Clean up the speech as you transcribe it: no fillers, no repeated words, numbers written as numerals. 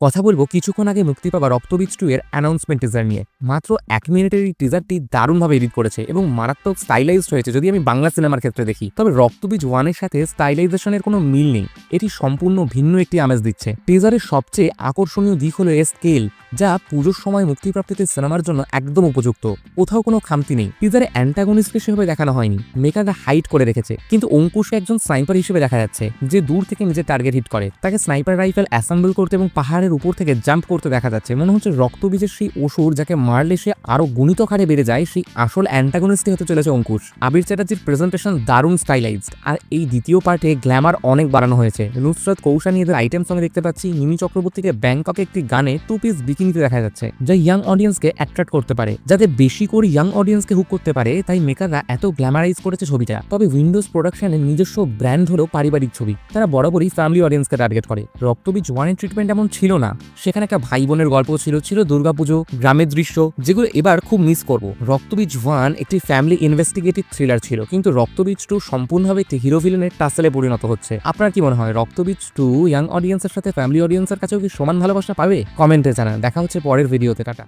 কথা বলবো কিছুক্ষণ আগে মুক্তি পাওয়া রক্তবীজ 2 এর অ্যানাউন্সমেন্ট টিজার নিয়ে। মাত্র 1 মিনিটের এই টিজারটি দারুণভাবে এডিট করেছে এবং মারাত্মক স্টাইলাইজড হয়েছে যদি আমি বাংলা সিনেমার ক্ষেত্রে দেখি। তবে রক্তবীজ 1 এর সাথে স্টাইলাইজেশনের কোনো মিল নেই, এটি সম্পূর্ণ ভিন্ন একটি আমেজ দিচ্ছে। টিজারের সবচেয়ে আকর্ষণীয় দিক হলো এর স্কেল, যা পুজোর সময় মুক্তিপ্রাপ্তিতে সিনেমার জন্য একদম উপযুক্ত। কোথাও কোনো খামতি নেই। টিজারে অ্যান্টাগনিস্টকে সেভাবে দেখানো হয়নি, মেকাররা হাইড করে রেখেছে, কিন্তু অঙ্কুশকে একজন স্নাইপার হিসেবে দেখা যাচ্ছে যে দূর থেকে নিজের টার্গেট হিট করে। তাকে স্নাইপার রাইফেল অ্যাসেম্বল করতে এবং পাহাড়ের উপর থেকে জাম্প করতে দেখা যাচ্ছে। মনে হচ্ছে রক্তবীজের সেই অসুর যাকে মারলে সে আরো গুণিতক হারে বেড়ে যায়, সেই আসল অ্যান্টাগনিস্টই হতে চলেছে অঙ্কুশ। আবির চ্যাটার্জির প্রেজেন্টেশন দারুণ স্টাইলাইজড, আর এই দ্বিতীয় পার্টে গ্ল্যামার অনেক বাড়ানো হয়েছে। নুসরাত কৌশানি এদের আইটেম সঙ্গে দেখতে পাচ্ছি। নিমি চক্রবর্তীকে ব্যাংককে একটি গানে 2 পিস বিকিনিতে দেখা যাচ্ছে, যা ইয়াং অডিয়েন্সকে অ্যাট্রাক্ট করতে পারে, যাতে বেশি করে ইয়াং অডিয়েন্সকে হুক করতে পারে। তাই মেকাররা এত গ্ল্যামারাইজ করেছে ছবিটা। তবে উইন্ডোজ প্রোডাকশনের নিজস্ব ব্র্যান্ড হলো পারিবারিক ছবি, তারা বরাবরই ফ্যামিলি অডিয়েন্সকে টার্গেট করে। রক্তবীজ 1 এর ট্রিটমেন্ট এমন ছিল না, সেখানে একটা ভাই বোনের গল্প ছিল দুর্গাপুজো, গ্রামের দৃশ্য, যেগুলো এবার খুব মিস করব। রক্তবীজ 1 একটি ফ্যামিলি ইনভেস্টিগেটিভ থ্রিলার ছিল, কিন্তু রক্তবীজ 2 সম্পূর্ণভাবে একটি হিরো ভিলেনের টাসেলে পরিণত হচ্ছে। আপনার কি মনে হয় রক্তবীজ 2 ইয়াং অডিয়েন্সের সাথে ফ্যামিলি অডিয়েন্সের কাছেও কি সমান ভালোবাসা পাবে? কমেন্টে জানান। দেখা হচ্ছে পরের ভিডিওতে। টাটা।